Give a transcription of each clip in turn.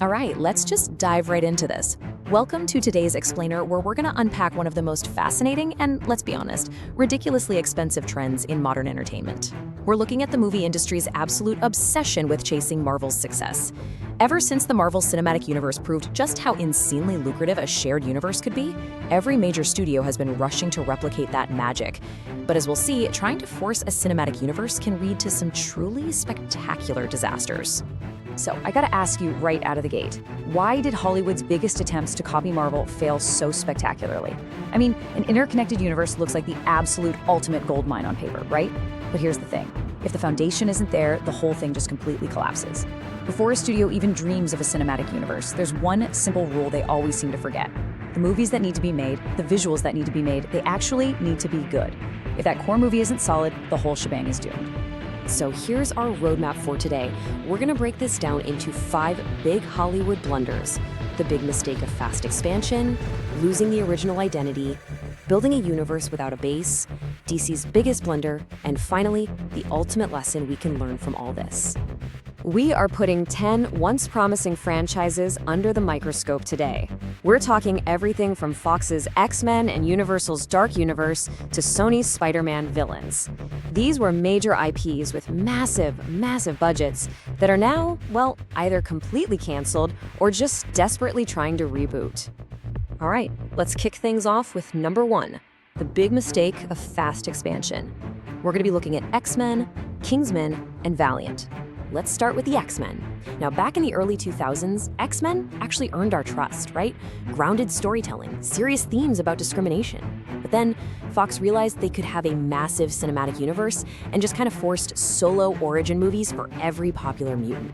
All right, let's just dive right into this. Welcome to today's explainer, where we're going to unpack one of the most fascinating and, let's be honest, ridiculously expensive trends in modern entertainment. We're looking at the movie industry's absolute obsession with chasing Marvel's success. Ever since the Marvel Cinematic Universe proved just how insanely lucrative a shared universe could be, every major studio has been rushing to replicate that magic. But as we'll see, trying to force a cinematic universe can lead to some truly spectacular disasters. So I gotta ask you right out of the gate, why did Hollywood's biggest attempts to copy Marvel fail so spectacularly? I mean, an interconnected universe looks like the absolute ultimate goldmine on paper, right? But here's the thing. If the foundation isn't there, the whole thing just completely collapses. Before a studio even dreams of a cinematic universe, there's one simple rule they always seem to forget. The movies that need to be made, the visuals that need to be made, they actually need to be good. If that core movie isn't solid, the whole shebang is doomed. So here's our roadmap for today. We're gonna break this down into 5 big Hollywood blunders. The big mistake of fast expansion, losing the original identity, building a universe without a base, DC's biggest blunder, and finally, the ultimate lesson we can learn from all this. We are putting 10 once promising franchises under the microscope today. We're talking everything from Fox's X-Men and Universal's Dark Universe to Sony's Spider-Man villains. These were major IPs with massive budgets that are now, well, either completely canceled or just desperately trying to reboot. All right, let's kick things off with number 1, the big mistake of fast expansion. We're going to be looking at X-Men, Kingsman, and Valiant. Let's start with the X-Men. Now, back in the early 2000s, X-Men actually earned our trust, right? Grounded storytelling, serious themes about discrimination. But then Fox realized they could have a massive cinematic universe and just kind of forced solo origin movies for every popular mutant.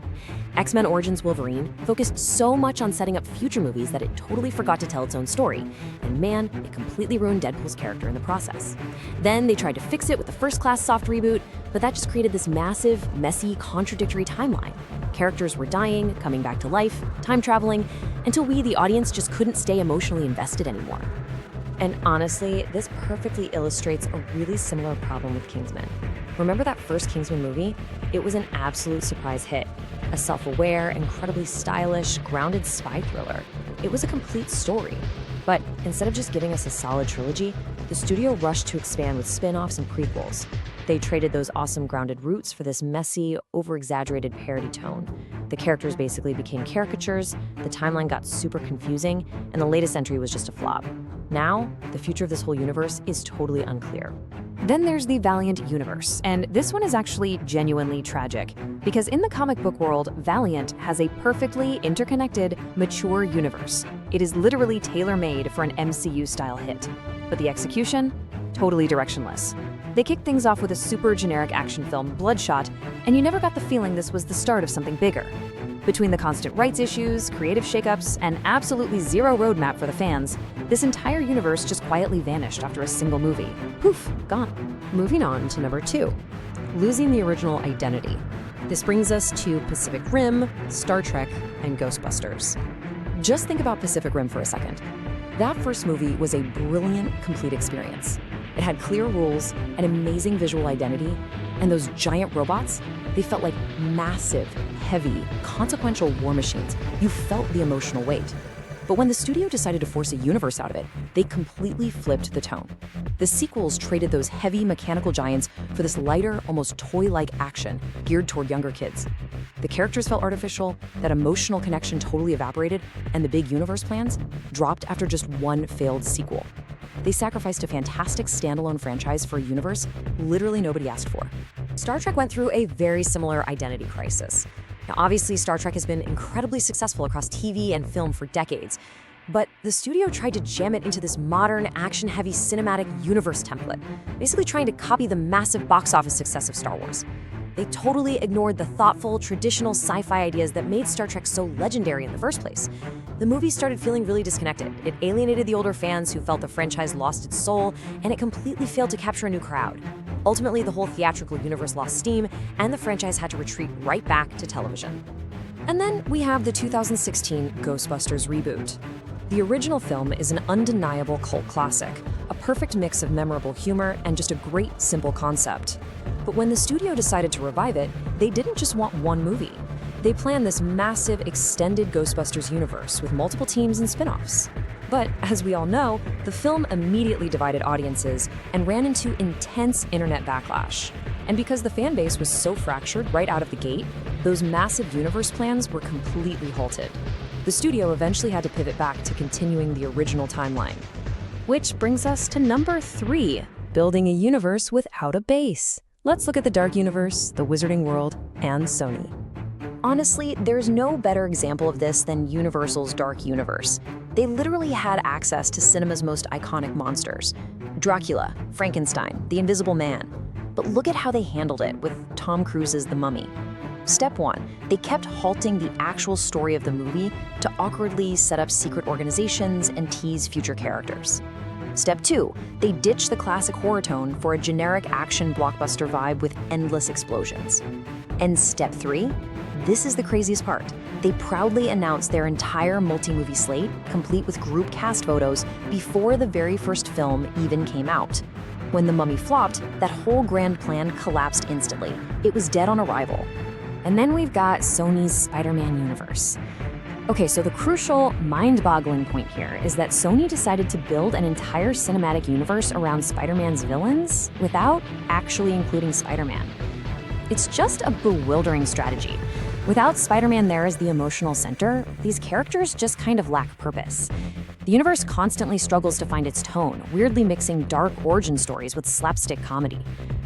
X-Men Origins Wolverine focused so much on setting up future movies that it totally forgot to tell its own story. And man, it completely ruined Deadpool's character in the process. Then they tried to fix it with the first-class soft reboot, but that just created this massive, messy, contradictory timeline. Characters were dying, coming back to life, time traveling, until we, the audience, just couldn't stay emotionally invested anymore. And honestly, this perfectly illustrates a really similar problem with Kingsman. Remember that first Kingsman movie? It was an absolute surprise hit. A self-aware, incredibly stylish, grounded spy thriller. It was a complete story. But instead of just giving us a solid trilogy, the studio rushed to expand with spin-offs and prequels. They traded those awesome grounded roots for this messy, over-exaggerated parody tone. The characters basically became caricatures, the timeline got super confusing, and the latest entry was just a flop. Now, the future of this whole universe is totally unclear. Then there's the Valiant universe, and this one is actually genuinely tragic, because in the comic book world, Valiant has a perfectly interconnected, mature universe. It is literally tailor-made for an MCU-style hit. But the execution? Totally directionless. They kicked things off with a super generic action film, Bloodshot, and you never got the feeling this was the start of something bigger. Between the constant rights issues, creative shakeups, and absolutely zero roadmap for the fans, this entire universe just quietly vanished after a single movie. Poof, gone. Moving on to number 2, losing the original identity. This brings us to Pacific Rim, Star Trek, and Ghostbusters. Just think about Pacific Rim for a second. That first movie was a brilliant, complete experience. It had clear rules, an amazing visual identity, and those giant robots, they felt like massive, heavy, consequential war machines. You felt the emotional weight. But when the studio decided to force a universe out of it, they completely flipped the tone. The sequels traded those heavy mechanical giants for this lighter, almost toy-like action geared toward younger kids. The characters felt artificial, that emotional connection totally evaporated, and the big universe plans dropped after just one failed sequel. They sacrificed a fantastic standalone franchise for a universe literally nobody asked for. Star Trek went through a very similar identity crisis. Now, obviously, Star Trek has been incredibly successful across TV and film for decades, but the studio tried to jam it into this modern, action-heavy cinematic universe template, basically trying to copy the massive box office success of Star Wars. They totally ignored the thoughtful, traditional sci-fi ideas that made Star Trek so legendary in the first place. The movie started feeling really disconnected. It alienated the older fans who felt the franchise lost its soul, and it completely failed to capture a new crowd. Ultimately, the whole theatrical universe lost steam, and the franchise had to retreat right back to television. And then we have the 2016 Ghostbusters reboot. The original film is an undeniable cult classic, a perfect mix of memorable humor and just a great, simple concept. But when the studio decided to revive it, they didn't just want one movie. They planned this massive extended Ghostbusters universe with multiple teams and spin-offs. But, as we all know, the film immediately divided audiences and ran into intense internet backlash. And because the fan base was so fractured right out of the gate, those massive universe plans were completely halted. The studio eventually had to pivot back to continuing the original timeline. Which brings us to number 3, building a universe without a base. Let's look at the Dark Universe, the Wizarding World, and Sony. Honestly, there's no better example of this than Universal's Dark Universe. They literally had access to cinema's most iconic monsters: Dracula, Frankenstein, the Invisible Man. But look at how they handled it with Tom Cruise's The Mummy. Step 1, they kept halting the actual story of the movie to awkwardly set up secret organizations and tease future characters. Step 2, they ditched the classic horror tone for a generic action blockbuster vibe with endless explosions. And Step 3, this is the craziest part. They proudly announced their entire multi-movie slate, complete with group cast photos, before the very first film even came out. When The Mummy flopped, that whole grand plan collapsed instantly. It was dead on arrival. And then we've got Sony's Spider-Man universe. Okay, so the crucial, mind-boggling point here is that Sony decided to build an entire cinematic universe around Spider-Man's villains without actually including Spider-Man. It's just a bewildering strategy. Without Spider-Man there as the emotional center, these characters just kind of lack purpose. The universe constantly struggles to find its tone, weirdly mixing dark origin stories with slapstick comedy.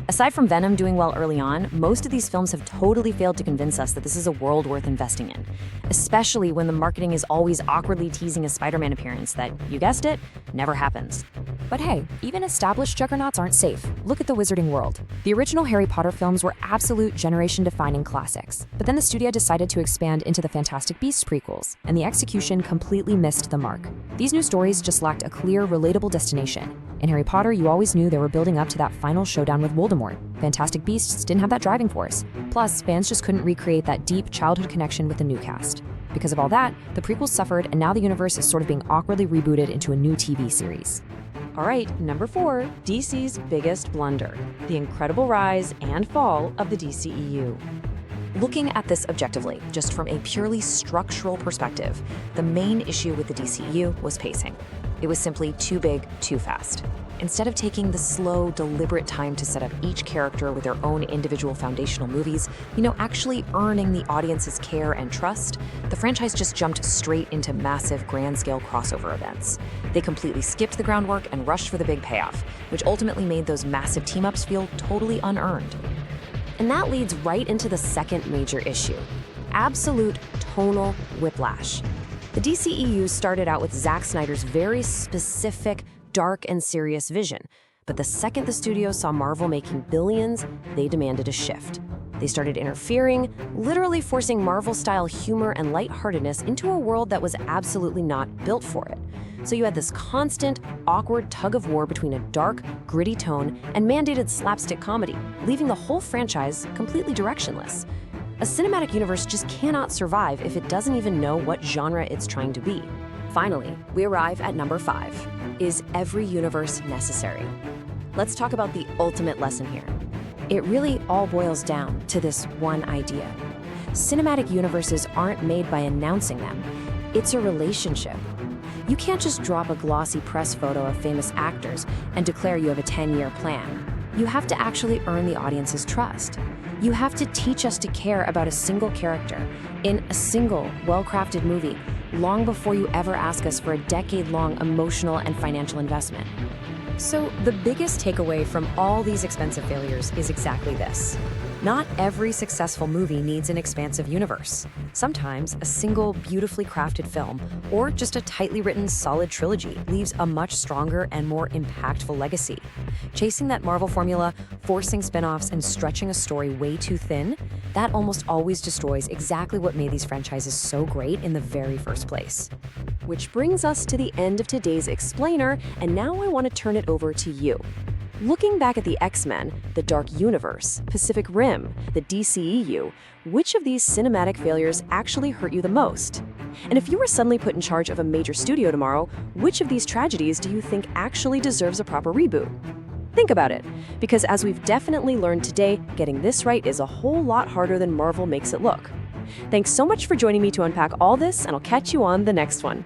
Aside from Venom doing well early on, most of these films have totally failed to convince us that this is a world worth investing in, especially when the marketing is always awkwardly teasing a Spider-Man appearance that, you guessed it, never happens. But hey, even established juggernauts aren't safe. Look at the Wizarding World. The original Harry Potter films were absolute generation-defining classics, but then the studio decided to expand into the Fantastic Beasts prequels, and the execution completely missed the mark. These new stories just lacked a clear, relatable destination. In Harry Potter, you always knew they were building up to that final showdown with Voldemort. Fantastic Beasts didn't have that driving force. Plus, fans just couldn't recreate that deep childhood connection with the new cast. Because of all that, the prequels suffered, and now the universe is sort of being awkwardly rebooted into a new TV series. All right, number 4, DC's biggest blunder, the incredible rise and fall of the DCEU. Looking at this objectively, just from a purely structural perspective, the main issue with the DCEU was pacing. It was simply too big, too fast. Instead of taking the slow, deliberate time to set up each character with their own individual foundational movies, actually earning the audience's care and trust, the franchise just jumped straight into massive, grand-scale crossover events. They completely skipped the groundwork and rushed for the big payoff, which ultimately made those massive team-ups feel totally unearned. And that leads right into the second major issue: absolute tonal whiplash. The DCEU started out with Zack Snyder's very specific, dark and serious vision, but the second the studio saw Marvel making billions, they demanded a shift. They started interfering, literally forcing Marvel-style humor and lightheartedness into a world that was absolutely not built for it. So you had this constant, awkward tug-of-war between a dark, gritty tone and mandated slapstick comedy, leaving the whole franchise completely directionless. A cinematic universe just cannot survive if it doesn't even know what genre it's trying to be. Finally, we arrive at number 5. Is every universe necessary? Let's talk about the ultimate lesson here. It really all boils down to this one idea. Cinematic universes aren't made by announcing them. It's a relationship. You can't just drop a glossy press photo of famous actors and declare you have a 10-year plan. You have to actually earn the audience's trust. You have to teach us to care about a single character in a single, well-crafted movie long before you ever ask us for a decade-long emotional and financial investment. So the biggest takeaway from all these expensive failures is exactly this. Not every successful movie needs an expansive universe. Sometimes a single, beautifully crafted film, or just a tightly written, solid trilogy leaves a much stronger and more impactful legacy. Chasing that Marvel formula, forcing spin-offs, and stretching a story way too thin, that almost always destroys exactly what made these franchises so great in the very first place. Which brings us to the end of today's explainer, and now I want to turn it over to you. Looking back at the X-Men, the Dark Universe, Pacific Rim, the DCEU, which of these cinematic failures actually hurt you the most? And if you were suddenly put in charge of a major studio tomorrow, which of these tragedies do you think actually deserves a proper reboot? Think about it, because as we've definitely learned today, getting this right is a whole lot harder than Marvel makes it look. Thanks so much for joining me to unpack all this, and I'll catch you on the next one.